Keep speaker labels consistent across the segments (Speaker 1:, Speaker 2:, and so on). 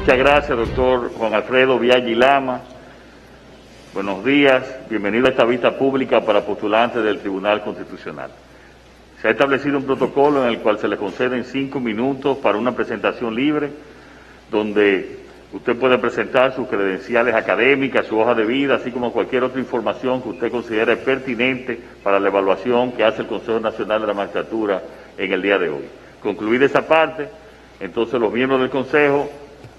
Speaker 1: Muchas gracias, doctor Juan Alfredo Viaggi Lama. Buenos días, bienvenido a esta vista pública para postulantes del Tribunal Constitucional. Se ha establecido un protocolo en el cual se le conceden 5 minutos para una presentación libre, donde usted puede presentar sus credenciales académicas, su hoja de vida, así como cualquier otra información que usted considere pertinente para la evaluación que hace el Consejo Nacional de la Magistratura en el día de hoy. Concluida esa parte, entonces los miembros del Consejo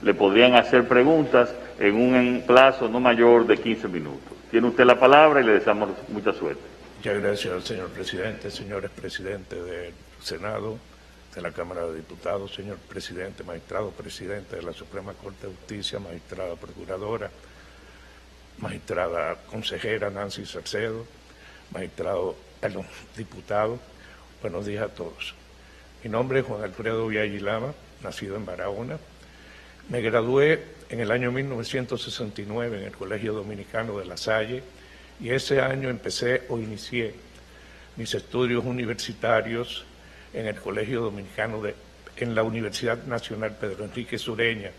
Speaker 1: le podrían hacer preguntas en un plazo no mayor de 15 minutos. Tiene usted la palabra y le deseamos mucha suerte.
Speaker 2: Muchas gracias, señor presidente, señores presidentes del Senado, de la Cámara de Diputados, señor presidente, magistrado presidente de la Suprema Corte de Justicia, magistrada procuradora, magistrada consejera Nancy Salcedo, diputado, buenos días a todos. Mi nombre es Juan Alfredo Viaggi Lama, nacido en Barahona. Me gradué en el año 1969 en el Colegio Dominicano de La Salle y ese año inicié mis estudios universitarios en el Colegio Dominicano en la Universidad Nacional Pedro Enrique Sureña,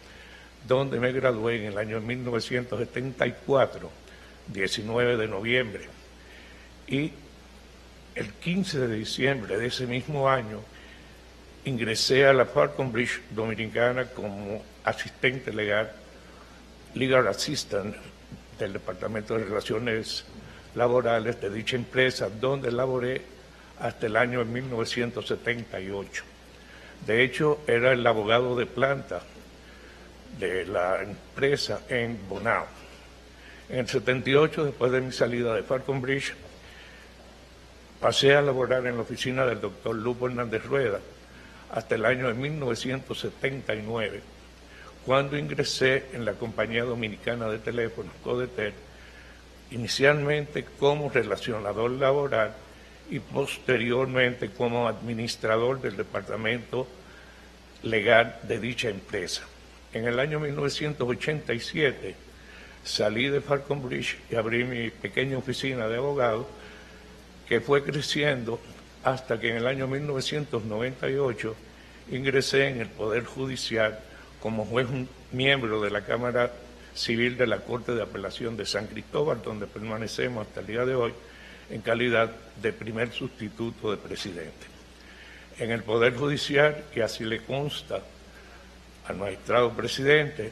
Speaker 2: donde me gradué en el año 1974, 19 de noviembre. Y el 15 de diciembre de ese mismo año ingresé a la Falcon Bridge Dominicana como asistente legal assistant del Departamento de Relaciones Laborales de dicha empresa, donde laboré hasta el año 1978. De hecho, era el abogado de planta de la empresa en Bonao. En el 78, después de mi salida de Falcon Bridge, pasé a laborar en la oficina del doctor Lupo Hernández Rueda hasta el año de 1979, cuando ingresé en la Compañía Dominicana de Teléfonos, CODETEL, inicialmente como relacionador laboral y posteriormente como administrador del departamento legal de dicha empresa. En el año 1987 salí de Falcon Bridge y abrí mi pequeña oficina de abogado, que fue creciendo hasta que en el año 1998 ingresé en el Poder Judicial como juez miembro de la Cámara Civil de la Corte de Apelación de San Cristóbal, donde permanecemos hasta el día de hoy en calidad de primer sustituto de presidente. En el Poder Judicial, y así le consta al magistrado presidente,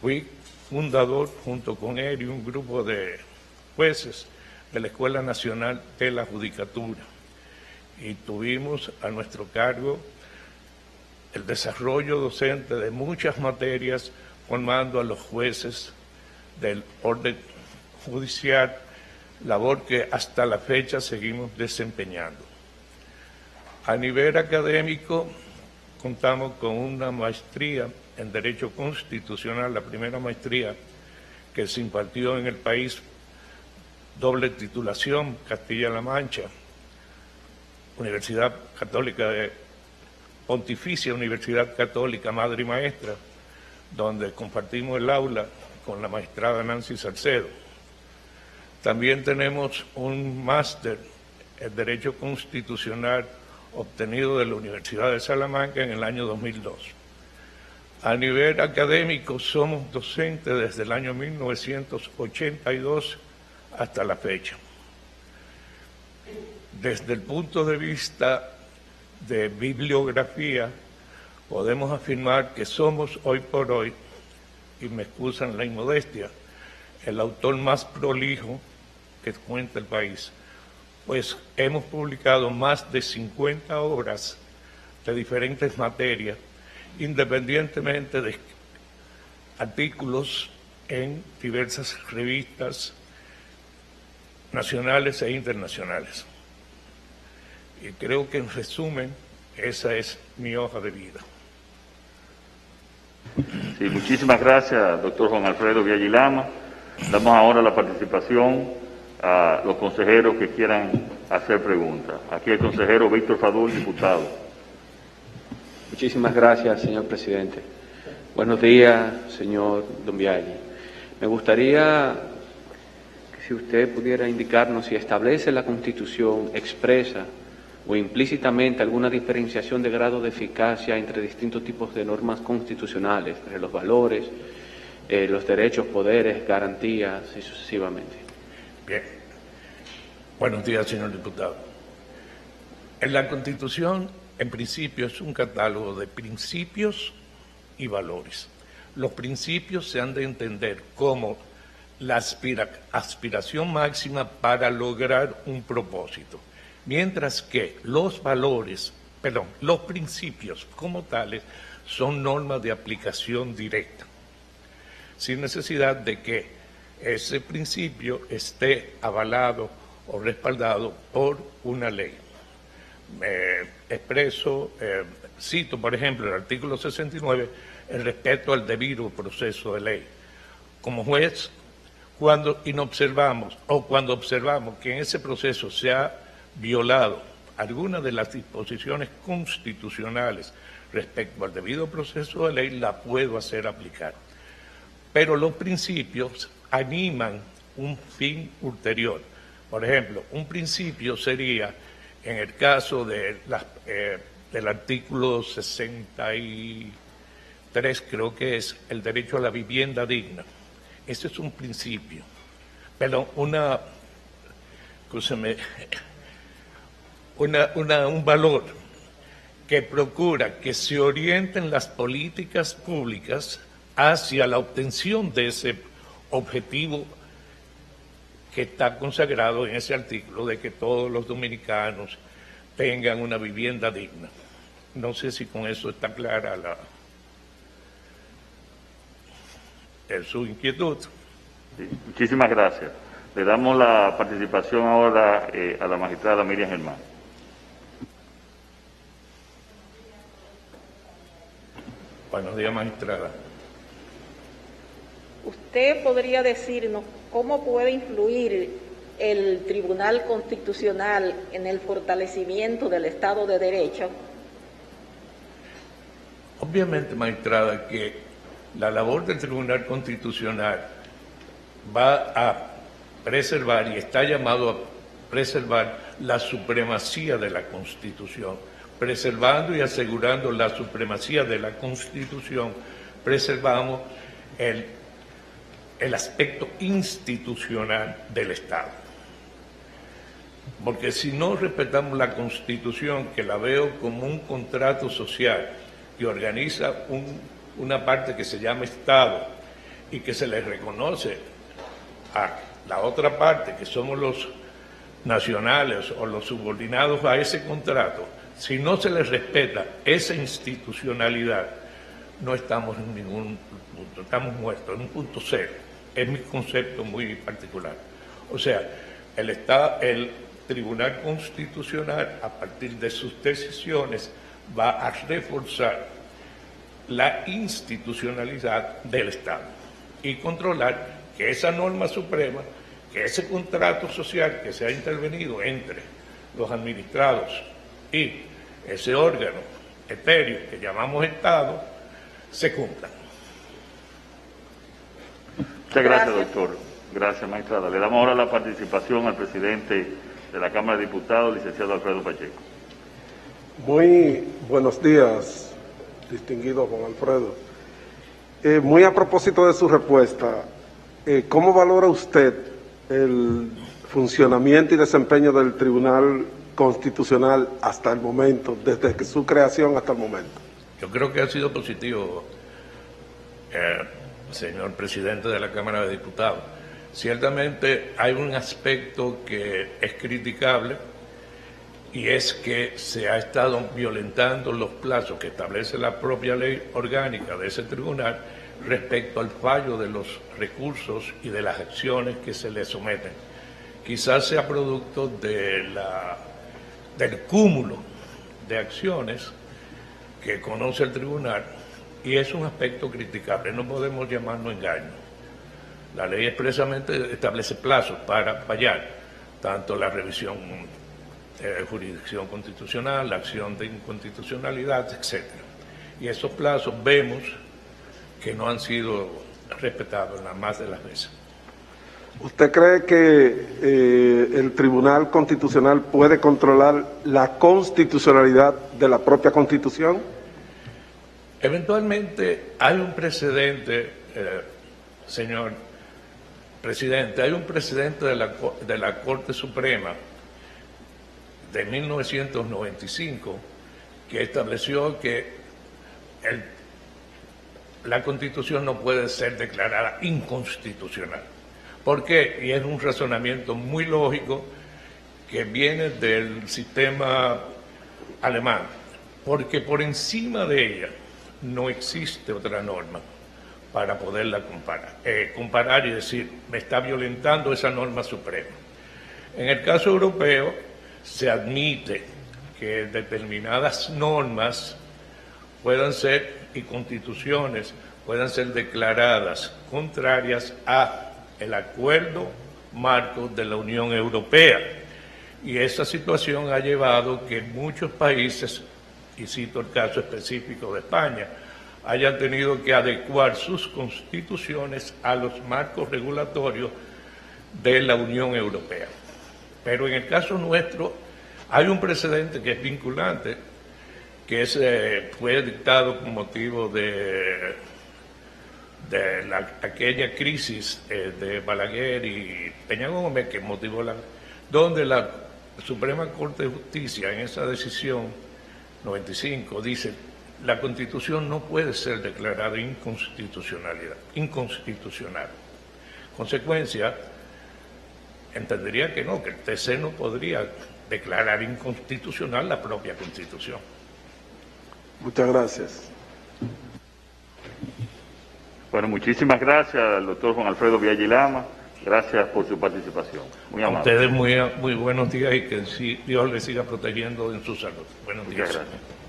Speaker 2: fui fundador junto con él y un grupo de jueces de la Escuela Nacional de la Judicatura, y tuvimos a nuestro cargo el desarrollo docente de muchas materias, formando a los jueces del orden judicial, labor que hasta la fecha seguimos desempeñando. A nivel académico, contamos con una maestría en Derecho Constitucional, la primera maestría que se impartió en el país, doble titulación, Castilla-La Mancha, Universidad Católica Pontificia Universidad Católica Madre y Maestra, donde compartimos el aula con la magistrada Nancy Salcedo. También tenemos un máster en Derecho Constitucional obtenido de la Universidad de Salamanca en el año 2002. A nivel académico somos docentes desde el año 1982 hasta la fecha. Desde el punto de vista de bibliografía, podemos afirmar que somos hoy por hoy, y me excusan la inmodestia, el autor más prolijo que cuenta el país, pues hemos publicado más de 50 obras de diferentes materias, independientemente de artículos en diversas revistas nacionales e internacionales. Y creo que en resumen, esa es mi hoja de vida.
Speaker 1: Sí, muchísimas gracias, doctor Juan Alfredo Viaggi Lama. Damos ahora la participación a los consejeros que quieran hacer preguntas. Aquí el consejero Víctor Fadul, diputado.
Speaker 3: Muchísimas gracias, señor presidente. Buenos días, señor Don Viaggi. Me gustaría que si usted pudiera indicarnos si establece la Constitución expresa o implícitamente alguna diferenciación de grado de eficacia entre distintos tipos de normas constitucionales, entre los valores, los derechos, poderes, garantías y sucesivamente.
Speaker 2: Bien. Buenos días, señor diputado. En la Constitución, en principio, es un catálogo de principios y valores. Los principios se han de entender como la aspiración máxima para lograr un propósito, mientras que los principios como tales son normas de aplicación directa, sin necesidad de que ese principio esté avalado o respaldado por una ley. Cito, por ejemplo, el artículo 69, el respeto al debido proceso de ley. Como juez, cuando observamos que en ese proceso se ha violado alguna de las disposiciones constitucionales respecto al debido proceso de ley, la puedo hacer aplicar. Pero los principios animan un fin ulterior. Por ejemplo, un principio sería, en el caso del artículo 63, creo que es el derecho a la vivienda digna. Ese es un principio. Perdón, un valor que procura que se orienten las políticas públicas hacia la obtención de ese objetivo que está consagrado en ese artículo de que todos los dominicanos tengan una vivienda digna. No sé si con eso está clara su inquietud.
Speaker 1: Sí, muchísimas gracias. Le damos la participación ahora a la magistrada Miriam Germán.
Speaker 2: Buenos días, magistrada.
Speaker 4: ¿Usted podría decirnos cómo puede influir el Tribunal Constitucional en el fortalecimiento del Estado de Derecho?
Speaker 2: Obviamente, magistrada, que la labor del Tribunal Constitucional va a preservar y está llamado a preservar la supremacía de la Constitución. Preservando y asegurando la supremacía de la Constitución, preservamos el aspecto institucional del Estado. Porque si no respetamos la Constitución, que la veo como un contrato social que organiza una parte que se llama Estado y que se le reconoce a la otra parte, que somos los nacionales o los subordinados a ese contrato, si no se les respeta esa institucionalidad, no estamos en ningún punto, estamos muertos, en un punto cero. Es mi concepto muy particular. O sea, el Tribunal Constitucional, a partir de sus decisiones, va a reforzar la institucionalidad del Estado y controlar que esa norma suprema, que ese contrato social que se ha intervenido entre los administrados y ese órgano etéreo que llamamos Estado, se cumplan.
Speaker 1: Muchas gracias, doctor. Gracias, magistrada. Le damos ahora la participación al presidente de la Cámara de Diputados, licenciado Alfredo Pacheco.
Speaker 5: Muy buenos días, distinguido Juan Alfredo. Muy a propósito de su respuesta, ¿cómo valora usted el funcionamiento y desempeño del Tribunal Constitucional hasta el momento, desde su creación hasta el momento?
Speaker 2: Yo creo que ha sido positivo, señor presidente de la Cámara de Diputados. Ciertamente hay un aspecto que es criticable y es que se ha estado violentando los plazos que establece la propia ley orgánica de ese tribunal respecto al fallo de los recursos y de las acciones que se le someten. Quizás sea producto del cúmulo de acciones que conoce el tribunal y es un aspecto criticable, no podemos llamarlo engaño. La ley expresamente establece plazos para fallar, tanto la revisión de jurisdicción constitucional, la acción de inconstitucionalidad, etc. Y esos plazos vemos que no han sido respetados las más de las veces.
Speaker 5: ¿Usted cree que el Tribunal Constitucional puede controlar la constitucionalidad de la propia Constitución?
Speaker 2: Eventualmente hay un precedente, señor presidente, hay un precedente de la Corte Suprema de 1995 que estableció que la Constitución no puede ser declarada inconstitucional. ¿Por qué? Y es un razonamiento muy lógico que viene del sistema alemán, porque por encima de ella no existe otra norma para poderla comparar y decir, me está violentando esa norma suprema. En el caso europeo se admite que determinadas normas puedan ser, y constituciones puedan ser declaradas contrarias a el acuerdo marco de la Unión Europea. Y esa situación ha llevado que muchos países, y cito el caso específico de España, hayan tenido que adecuar sus constituciones a los marcos regulatorios de la Unión Europea. Pero en el caso nuestro hay un precedente que es vinculante, que fue dictado con motivo de aquella crisis de Balaguer y Peña Gómez, que motivó donde la Suprema Corte de Justicia en esa decisión 95 dice: la Constitución no puede ser declarada inconstitucional. Consecuencia, entendería que no, que el TC no podría declarar inconstitucional la propia Constitución.
Speaker 5: Muchas gracias.
Speaker 1: Bueno, muchísimas gracias al doctor Juan Alfredo Viaggi Lama. Gracias por su participación. Muy
Speaker 2: A
Speaker 1: amable.
Speaker 2: ustedes muy buenos días y que Dios les siga protegiendo en su salud. Buenos días.
Speaker 1: Muchas gracias.